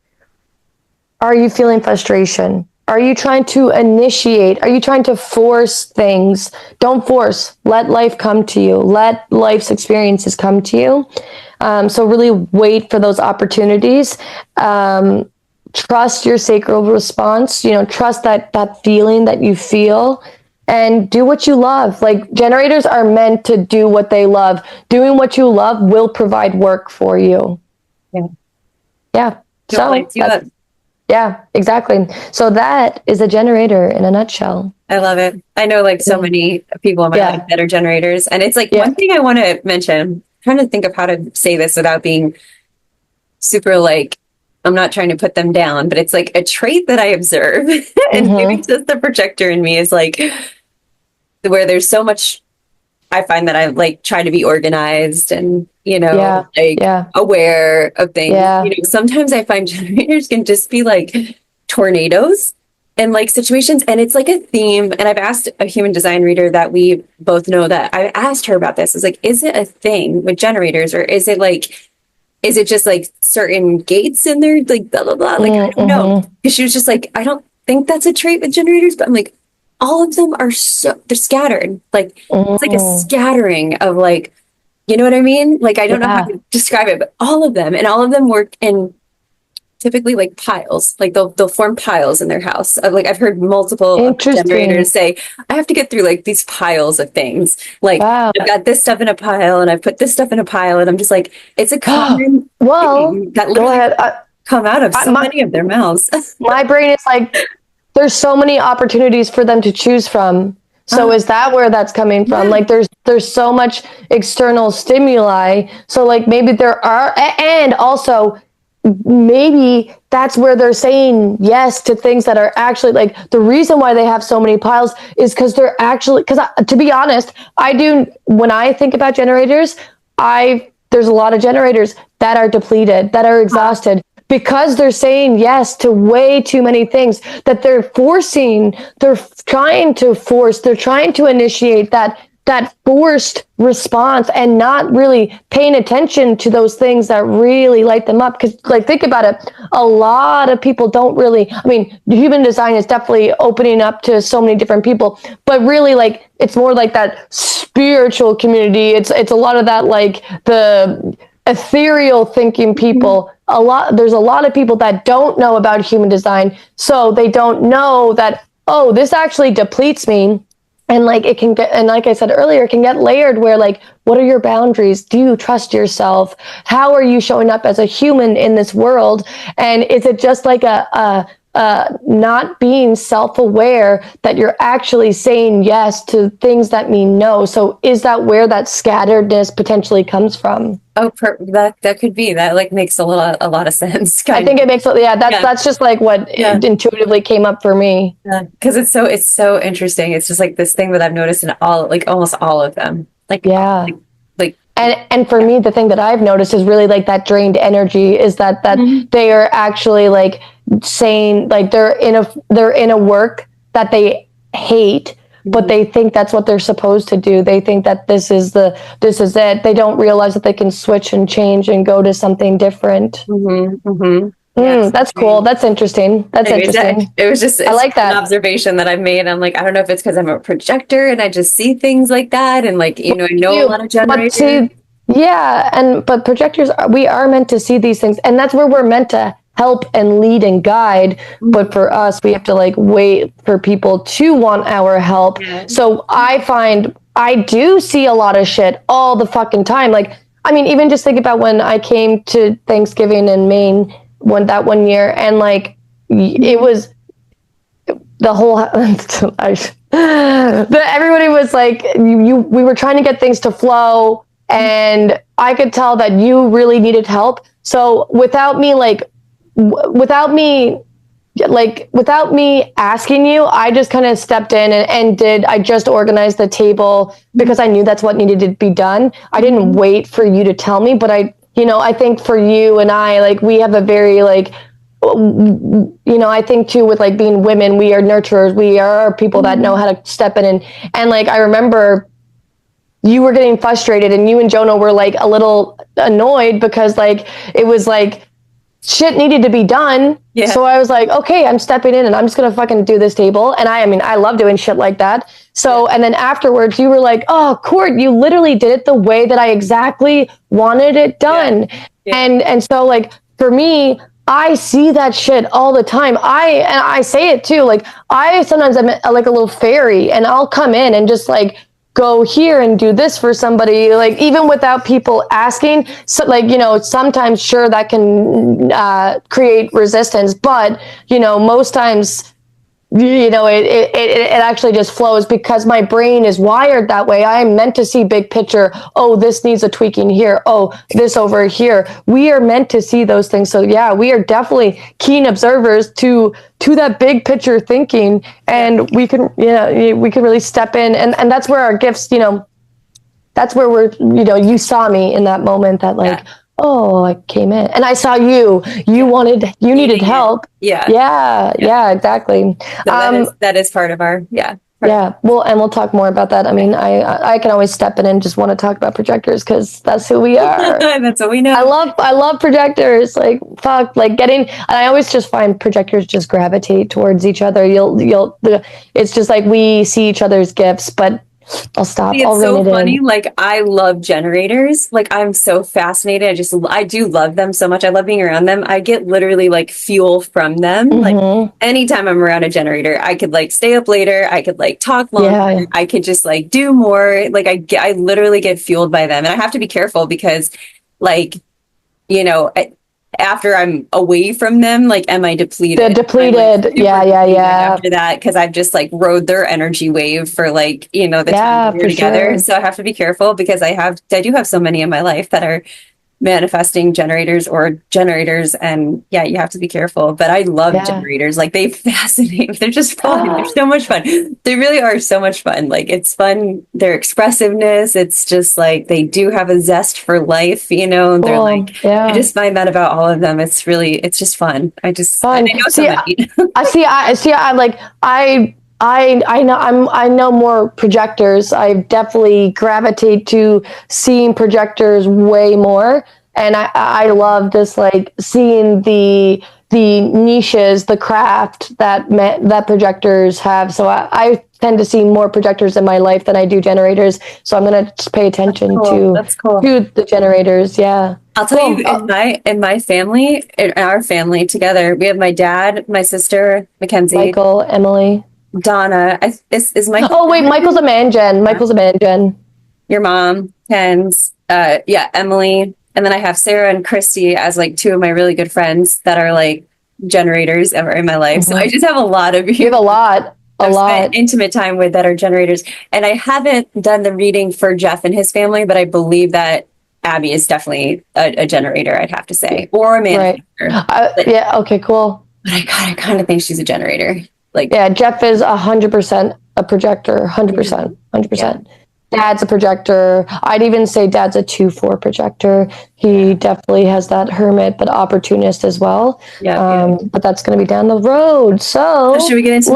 [SPEAKER 2] Are you feeling frustration? Are you trying to initiate? Are you trying to force things? Don't force. Let life come to you. Let life's experiences come to you. So really wait for those opportunities. Trust your sacral response. Trust that feeling that you feel, and do what you love. Like, generators are meant to do what they love. Doing what you love will provide work for you. Yeah.
[SPEAKER 1] So
[SPEAKER 2] Yeah, exactly. So that is a generator in a nutshell.
[SPEAKER 1] I love it. I know like so many people in my life that are generators. And it's like one thing I want to mention, I'm trying to think of how to say this without being super like, I'm not trying to put them down, but it's like a trait that I observe. And maybe just the projector in me is like where there's so much. I find that I like try to be organized and, aware of things.
[SPEAKER 2] Yeah.
[SPEAKER 1] Sometimes I find generators can just be like tornadoes and like situations. And it's like a theme. And I've asked a human design reader that we both know that I asked her about this. It's like, is it a thing with generators or is it just like certain gates in there? Like, blah, blah, blah. Like, I don't know. Because she was just like, I don't think that's a trait with generators, but I'm like, all of them are they're scattered. Like, it's like a scattering of like, you know what I mean? Like, I don't know how to describe it, but all of them work in typically like piles. Like they'll form piles in their house. Like I've heard multiple generators say, I have to get through like these piles of things. Like I've got this stuff in a pile and I've put this stuff in a pile. And I'm just like, it's a common thing that literally come out of many of their mouths.
[SPEAKER 2] My brain is like, there's so many opportunities for them to choose from. So is that where that's coming from? Like there's so much external stimuli. So like maybe there are, and also maybe that's where they're saying yes to things that are actually like the reason why they have so many piles is because they're actually, to be honest, when I think about generators, there's a lot of generators that are depleted, that are exhausted, because they're saying yes to way too many things that they're trying to initiate that forced response and not really paying attention to those things that really light them up. Because like, think about it. A lot of people don't really, human design is definitely opening up to so many different people, but really like, it's more like that spiritual community. It's a lot of that, like the ethereal thinking people. There's a lot of people that don't know about human design. So they don't know that, oh, this actually depletes me. And like it can get, and like I said earlier, it can get layered where like, what are your boundaries? Do you trust yourself? How are you showing up as a human in this world? And is it just like not being self-aware that you're actually saying yes to things that mean no? So is that where that scatteredness potentially comes from?
[SPEAKER 1] Oh, that could be. That like makes a lot of sense.
[SPEAKER 2] I think it makes that's just like what intuitively came up for me.
[SPEAKER 1] Yeah, because it's so interesting. It's just like this thing that I've noticed in almost all of them.
[SPEAKER 2] And for me, the thing that I've noticed is really like that drained energy is that they are actually like saying like they're in a work that they hate, but they think that's what they're supposed to do. They think that this is it. They don't realize that they can switch and change and go to something different. That's cool. That's interesting.
[SPEAKER 1] It was just,
[SPEAKER 2] I like that
[SPEAKER 1] an observation that I've made. I'm like, I don't know if it's because I'm a projector and I just see things like that. And like, I know a lot of generators.
[SPEAKER 2] But projectors, we are meant to see these things. And that's where we're meant to help and lead and guide. But for us, we have to like wait for people to want our help. So I find I do see a lot of shit all the fucking time. Like, even just think about when I came to Thanksgiving in Maine one year, and like it was the whole everybody was like, we were trying to get things to flow, and I could tell that you really needed help. So without me asking you, I just kind of stepped in I just organized the table because I knew that's what needed to be done. I didn't wait for you to tell me, but I think for you and I, like, we have a very like, I think too with like being women, we are nurturers. We are people that know how to step in and like, I remember you were getting frustrated and you and Jonah were like a little annoyed because like, it was like shit needed to be done. Yeah. So I was like, okay, I'm stepping in and I'm just going to fucking do this table. And I love doing shit like that. So, and then afterwards you were like, oh, Court, you literally did it the way that I exactly wanted it done. Yeah. And so like, for me, I see that shit all the time. I say it too. Like, I sometimes I'm like a little fairy and I'll come in and just like go here and do this for somebody, like even without people asking. So like, sometimes sure that can create resistance, but most times it actually just flows because my brain is wired that way. I am meant to see big picture. Oh, this needs a tweaking here. Oh, this over here. We are meant to see those things. So yeah, we are definitely keen observers to that big picture thinking, and we can really step in, and that's where our gifts, that's where we're, you saw me in that moment that like, oh, I came in and I saw you needed help. Yeah, exactly.
[SPEAKER 1] So that is part of our,
[SPEAKER 2] Well, and we'll talk more about that. I mean, I can always step in and just want to talk about projectors because that's who we are.
[SPEAKER 1] That's what we know.
[SPEAKER 2] I love projectors. Like, fuck, like and I always just find projectors just gravitate towards each other. It's just like we see each other's gifts, but I'll stop.
[SPEAKER 1] It's so funny. Like, I love generators. Like, I'm so fascinated. I do love them so much. I love being around them. I get literally like fuel from them. Like, anytime I'm around a generator, I could like stay up later. I could like talk longer. I could just like do more. Like, I literally get fueled by them. And I have to be careful because, like, after I'm away from them, like, am I depleted?
[SPEAKER 2] They're depleted.
[SPEAKER 1] Like,
[SPEAKER 2] yeah.
[SPEAKER 1] After that, because I've just like rode their energy wave for like, the time we're together.
[SPEAKER 2] Sure.
[SPEAKER 1] So I have to be careful because I do have so many in my life that are manifesting generators, and you have to be careful. But I love generators. Like, they fascinate me. They're just fun. They're so much fun. They really are so much fun. Like, it's fun. Their expressiveness, it's just like they do have a zest for life, they're like, I just find that about all of them. It's just fun. I know so many.
[SPEAKER 2] I know more projectors. I definitely gravitate to seeing projectors way more. And I love just like seeing the niches, the craft that projectors have. So I tend to see more projectors in my life than I do generators. So I'm going to pay attention to the generators. Yeah.
[SPEAKER 1] I'll tell you, in my family, in our family together, we have my dad, my sister, Mackenzie,
[SPEAKER 2] Michael, Emily,
[SPEAKER 1] Donna. Is Michael?
[SPEAKER 2] Oh wait, Michael's a man gen. Michael's a man gen.
[SPEAKER 1] Your mom, Ken's, Emily, and then I have Sarah and Christy as like two of my really good friends that are like generators ever in my life. So I just have a lot of
[SPEAKER 2] you have a lot
[SPEAKER 1] intimate time with that are generators. And I haven't done the reading for Jeff and his family, but I believe that Abby is definitely a generator, I'd have to say, or a manifestor.
[SPEAKER 2] Right. Okay, cool.
[SPEAKER 1] But I kind of think she's a generator. Like,
[SPEAKER 2] Jeff is 100% a projector, 100%. Dad's a projector. I'd even say Dad's a 2-4 projector. He definitely has that hermit, but opportunist as well. But that's going to be down the road. So
[SPEAKER 1] should we get into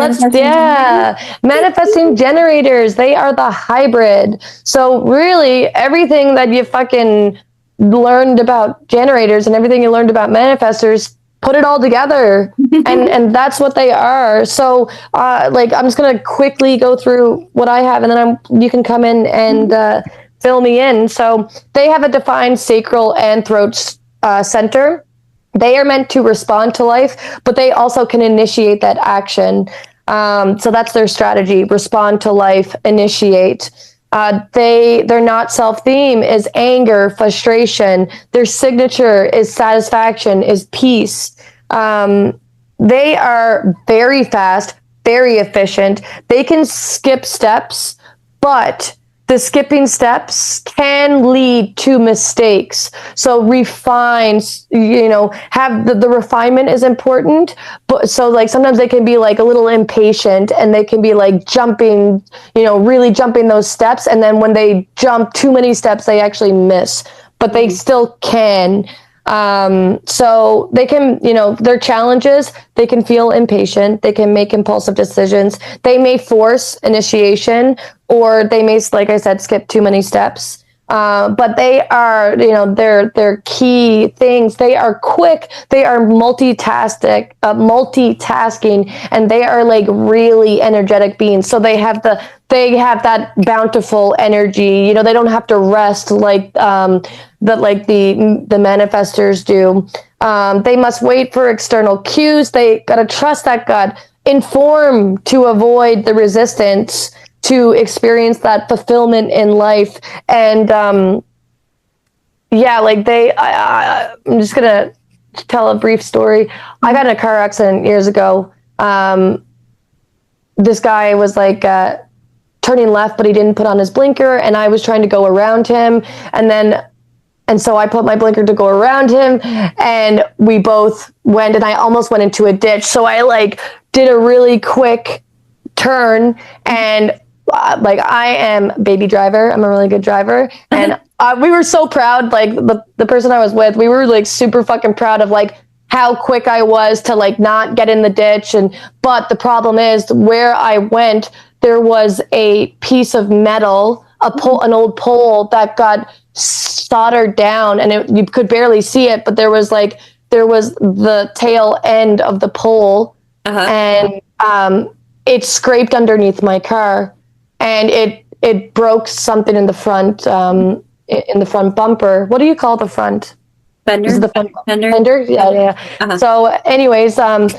[SPEAKER 2] manifesting generators? They are the hybrid. So really, everything that you fucking learned about generators and everything you learned about manifestors, put it all together, and that's what they are. So I'm just gonna quickly go through what I have, and then you can come in and fill me in. So they have a defined sacral and throat center. They are meant to respond to life, but they also can initiate that action. So that's their strategy: respond to life, initiate. Their not self theme is anger, frustration. Their signature is satisfaction, is peace. They are very fast, very efficient. They can skip steps, but the skipping steps can lead to mistakes. So refine, have the refinement is important. But so like sometimes they can be like a little impatient and they can be like jumping, really jumping those steps. And then when they jump too many steps, they actually miss, but they still can. So they can, their challenges, they can feel impatient. They can make impulsive decisions. They may force initiation, or they may, like I said, skip too many steps. But they are, their key things. They are quick. They are multitasking, and they are like really energetic beings. So they have that bountiful energy. They don't have to rest like the manifestors do. They must wait for external cues. They gotta trust that God. Inform to avoid the resistance. to experience that fulfillment in life. And like I'm just gonna tell a brief story. I got in a car accident years ago. This guy was like turning left, but he didn't put on his blinker, and I was trying to go around him, and so I put my blinker to go around him, and we both went, and I almost went into a ditch. So I like did a really quick turn, and I am baby driver. I'm a really good driver, and we were so proud. Like the person I was with, we were like super fucking proud of like how quick I was to like not get in the ditch. But the problem is where I went, there was a piece of metal, an old pole that got soldered down, and you could barely see it, but there was the tail end of the pole, and it scraped underneath my car, and it broke something in the front bumper. What do you call the front?
[SPEAKER 1] Fender?
[SPEAKER 2] Is it the front
[SPEAKER 1] Fender?
[SPEAKER 2] fender? Yeah. So anyways, we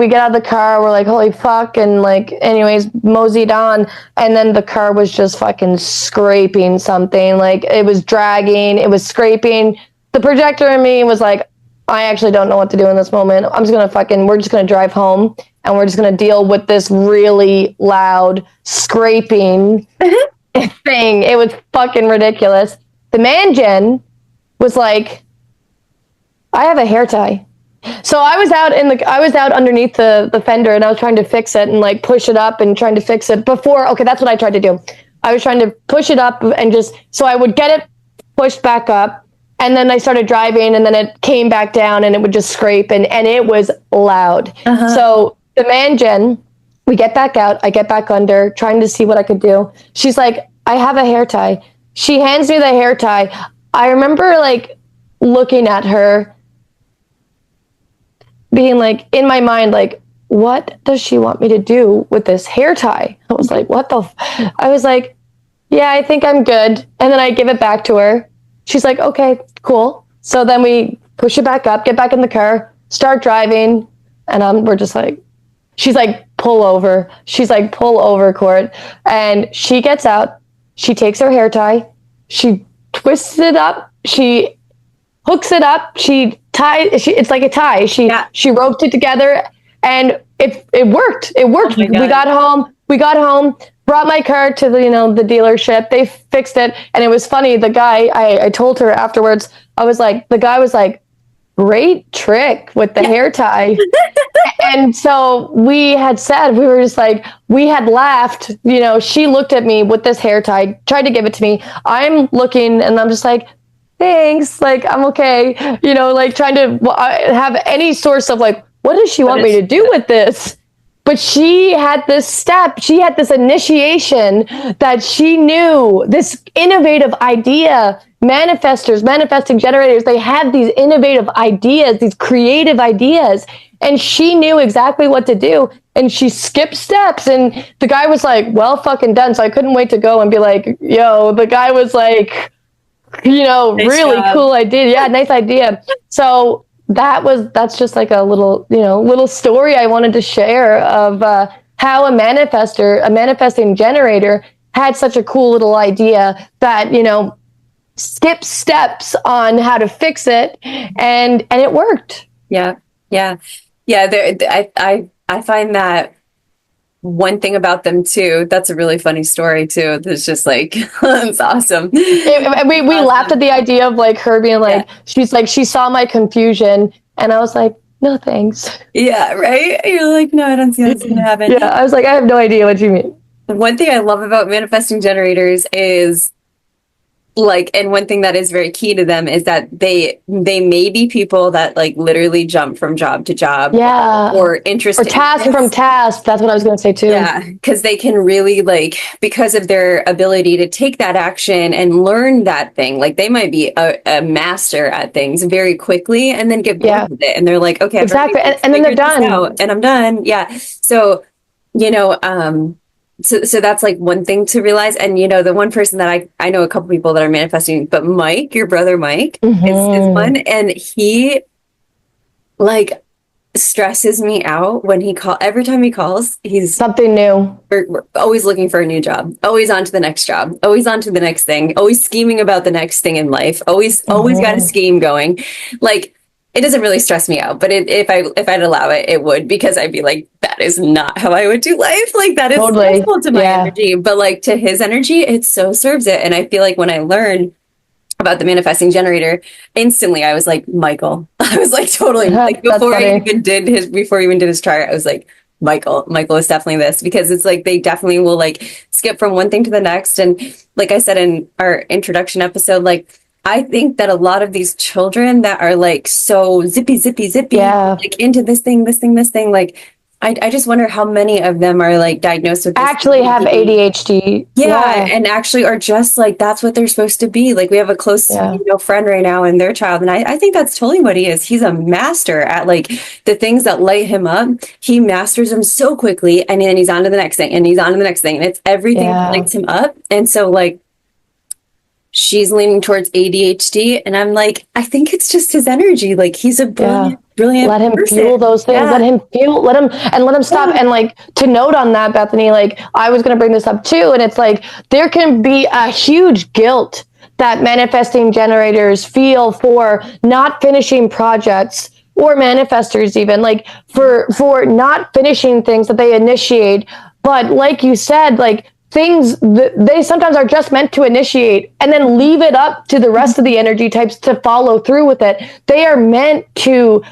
[SPEAKER 2] get out of the car, we're like, holy fuck, and like, anyways, moseyed on, and then the car was just fucking scraping something, like it was dragging, it was scraping. The projector in me was like, I actually don't know what to do in this moment. We're just gonna drive home, and we're just gonna deal with this really loud scraping thing. It was fucking ridiculous. The man Jen was like, I have a hair tie. So I was out underneath the fender, and I was trying to fix it and like push it up and trying to fix it that's what I tried to do. I was trying to push it up and so I would get it pushed back up, and then I started driving, and then it came back down, and it would just scrape, and it was loud. So the man Jen, we get back out, I get back under, trying to see what I could do. She's like, I have a hair tie. She hands me the hair tie. I remember like looking at her, being like, in my mind, like, what does she want me to do with this hair tie? I was like, I was like, yeah, I think I'm good. And then I give it back to her. She's like, okay, cool. So then we push it back up, get back in the car, start driving. And we're just like, she's like, pull over. She's like, pull over, Court. And she gets out. She takes her hair tie. She twists it up. She hooks it up. It's like a tie. She roped it together, and it worked. It worked.
[SPEAKER 1] Oh
[SPEAKER 2] We got home, brought my car to the dealership. They fixed it. And it was funny. The guy, I told her afterwards, the guy was like, great trick with the hair tie. And so we had said, we had laughed, she looked at me with this hair tie, tried to give it to me. I'm looking, and I'm just like, thanks, like, I'm okay, like trying to have any source of like, what does she want me to do with this? But she had this step, she had this initiation that she knew, this innovative idea. Manifestors, manifesting generators, they have these innovative ideas, these creative ideas, and she knew exactly what to do, and she skipped steps, and the guy was like, well fucking done. So I couldn't wait to go and be like, yo, the guy was like, nice really job. Cool idea. Yeah, nice idea. So that's just like a little story I wanted to share of how a manifesting generator had such a cool little idea that, skip steps on how to fix it, and it worked.
[SPEAKER 1] Yeah. I find that one thing about them too, that's a really funny story too. That's just like, it's awesome.
[SPEAKER 2] We laughed at the idea of like her being like, she's like, she saw my confusion, and I was like, no thanks.
[SPEAKER 1] Yeah, right? You're like, no, I don't see what's gonna happen.
[SPEAKER 2] Yeah, I was like, I have no idea what you mean.
[SPEAKER 1] One thing I love about manifesting generators is like, and one thing that is very key to them is that they may be people that like literally jump from job to job, or interested,
[SPEAKER 2] or task from task. That's what I was going to say too.
[SPEAKER 1] Yeah, because they can really because of their ability to take that action and learn that thing. Like they might be a master at things very quickly, and then get bored with it, and they're like, okay,
[SPEAKER 2] exactly, and then they're done,
[SPEAKER 1] and I'm done. Yeah, so So that's like one thing to realize. And, the one person that I know a couple people that are manifesting, but Mike, your brother Mike, is one. And he stresses me out when every time he calls, he's
[SPEAKER 2] Something new.
[SPEAKER 1] we're always looking for a new job, always on to the next job, always on to the next thing, always scheming about the next thing in life, always got a scheme going. Like, it doesn't really stress me out, but if I'd allow it, it would, because I'd be like, that is not how I would do life. Like, that is
[SPEAKER 2] Totally.
[SPEAKER 1] stressful to my
[SPEAKER 2] Yeah.
[SPEAKER 1] energy, but like to his energy, it so serves it. And I feel like when I learned about the manifesting generator, instantly I was like, Michael. I was like, totally, like
[SPEAKER 2] That's
[SPEAKER 1] before
[SPEAKER 2] funny.
[SPEAKER 1] he even did his chart, I was like, Michael is definitely this, because it's like they definitely will like skip from one thing to the next. And like I said in our introduction episode, like I think that a lot of these children that are like so zippy,
[SPEAKER 2] Yeah.
[SPEAKER 1] like into this thing, like I just wonder how many of them are like diagnosed with this
[SPEAKER 2] Actually have ADHD.
[SPEAKER 1] yeah, and actually are just like that's what they're supposed to be. Like we have a close,
[SPEAKER 2] Yeah.
[SPEAKER 1] friend right now and their child, and I think that's totally what he is. He's a master at like the things that light him up. He masters them so quickly, and then he's on to the next thing, and he's on to the next thing, and it's everything that lights him up. And so like she's leaning towards ADHD, and I'm like, I think it's just his energy. Like he's a brilliant
[SPEAKER 2] let him
[SPEAKER 1] person.
[SPEAKER 2] fuel those things.
[SPEAKER 1] Yeah.
[SPEAKER 2] Let him stop. And like, to note on that, Bethany, like I was going to bring this up too. And it's like, there can be a huge guilt that manifesting generators feel for not finishing projects, or manifestors even, like for not finishing things that they initiate. But like you said, like things they sometimes are just meant to initiate and then leave it up to the rest of the energy types to follow through with it. They are meant to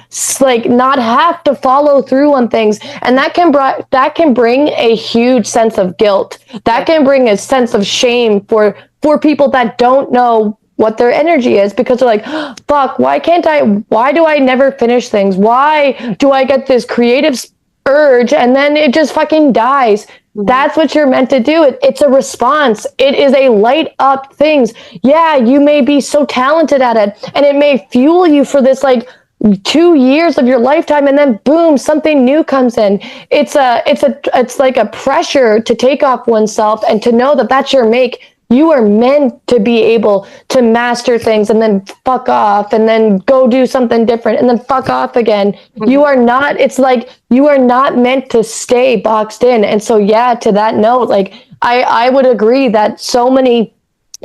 [SPEAKER 2] like not have to follow through on things, and that can bring a huge sense of guilt. That can bring a sense of shame for people that don't know what their energy is, because they're like, fuck, why do I never finish things? Why do I get this creative urge and then it just fucking dies? That's what you're meant to do. It's a response. It is a light up things. Yeah, you may be so talented at it, and it may fuel you for this like 2 years of your lifetime, and then boom, something new comes in. It's like a pressure to take off oneself and to know that that's your make. You are meant to be able to master things and then fuck off and then go do something different and then fuck off again. You are not, it's like, you are not meant to stay boxed in. And so, yeah, to that note, like, I would agree that so many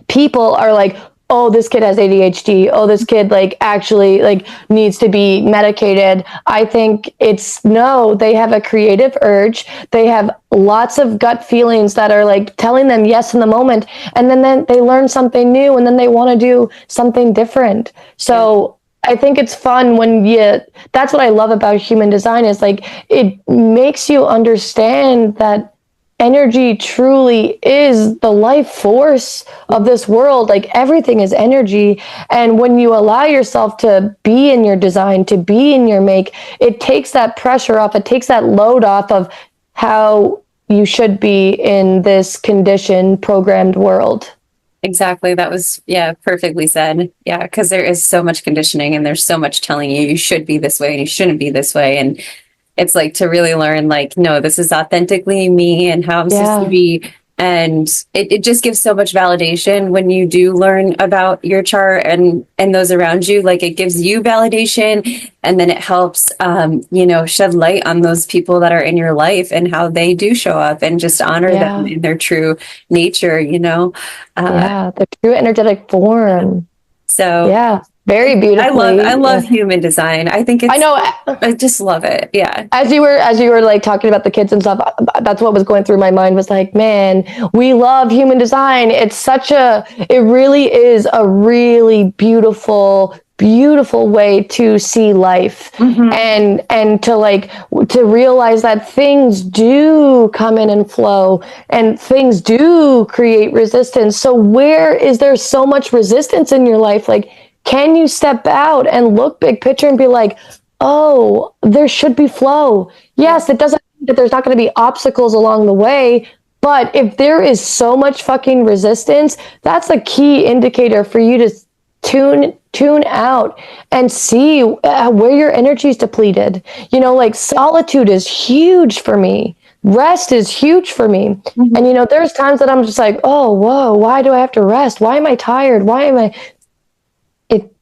[SPEAKER 2] people are like, oh, this kid has ADHD. Oh, this kid like actually like needs to be medicated. I think it's no, they have a creative urge. They have lots of gut feelings that are like telling them yes in the moment. And then they learn something new, and then they want to do something different. So I think it's fun that's what I love about human design, is like, it makes you understand that energy truly is the life force of this world. Like everything is energy. And when you allow yourself to be in your design, to be in your make, it takes that pressure off. It takes that load off of how you should be in this conditioned, programmed world.
[SPEAKER 1] Exactly. That was, perfectly said. Yeah, because there is so much conditioning, and there's so much telling you should be this way and you shouldn't be this way. And it's like to really learn, like, no, this is authentically me and how I'm supposed to be. And it just gives so much validation when you do learn about your chart and those around you. Like it gives you validation, and then it helps, shed light on those people that are in your life and how they do show up, and just honor them in their true nature,
[SPEAKER 2] the true energetic form.
[SPEAKER 1] So
[SPEAKER 2] yeah. Very beautifully.
[SPEAKER 1] I love human design. I think
[SPEAKER 2] I know.
[SPEAKER 1] I just love it. Yeah.
[SPEAKER 2] As you were like talking about the kids and stuff, that's what was going through my mind, was like, man, we love human design. It really is a really beautiful way to see life. And to realize that things do come in and flow, and things do create resistance. So where is there so much resistance in your life? Like, can you step out and look big picture and be like, oh, there should be flow? Yes, it doesn't mean that there's not going to be obstacles along the way, but if there is so much fucking resistance, that's a key indicator for you to tune out and see where your energy is depleted. Like solitude is huge for me. Rest is huge for me. And, there's times that I'm just like, oh, whoa, why do I have to rest? Why am I tired? Why am I...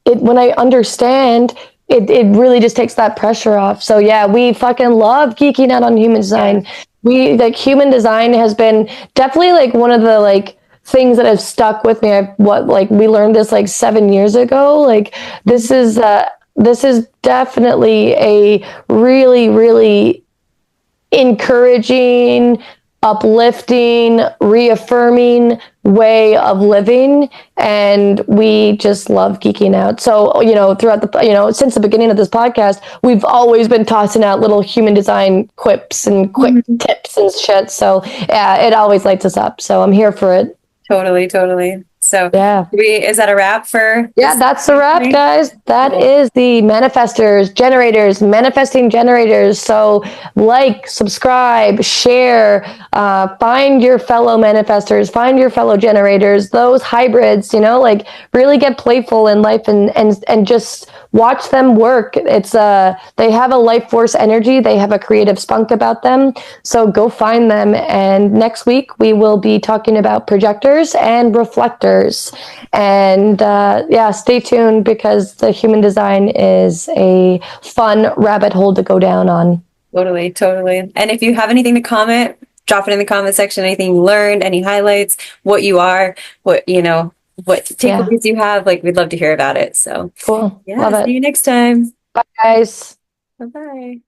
[SPEAKER 2] When I understand, it really just takes that pressure off. So yeah, we fucking love geeking out on human design. We like human design has been definitely like one of the like things that have stuck with me. We learned this like 7 years ago. Like this is definitely a really, really encouraging, uplifting, reaffirming way of living. And we just love geeking out. So, throughout since the beginning of this podcast, we've always been tossing out little human design quips and quick tips and shit. So yeah, it always lights us up. So I'm here for it.
[SPEAKER 1] Totally, totally. So
[SPEAKER 2] Yeah.
[SPEAKER 1] is that a wrap for
[SPEAKER 2] Yeah, that's the wrap, guys. That is the manifestors, generators, manifesting generators. So like, subscribe, share, find your fellow manifestors, find your fellow generators, those hybrids, like really get playful in life and just watch them work. It's they have a life force energy. They have a creative spunk about them. So go find them. And next week we will be talking about projectors and reflectors. And stay tuned because the human design is a fun rabbit hole to go down on.
[SPEAKER 1] Totally, totally. And if you have anything to comment, drop it in the comment section. Anything you learned, any highlights, what you are, what takeaways you have, like we'd love to hear about it. So
[SPEAKER 2] cool.
[SPEAKER 1] yeah,
[SPEAKER 2] Love it.
[SPEAKER 1] see you next time.
[SPEAKER 2] Bye, guys.
[SPEAKER 1] Bye-bye.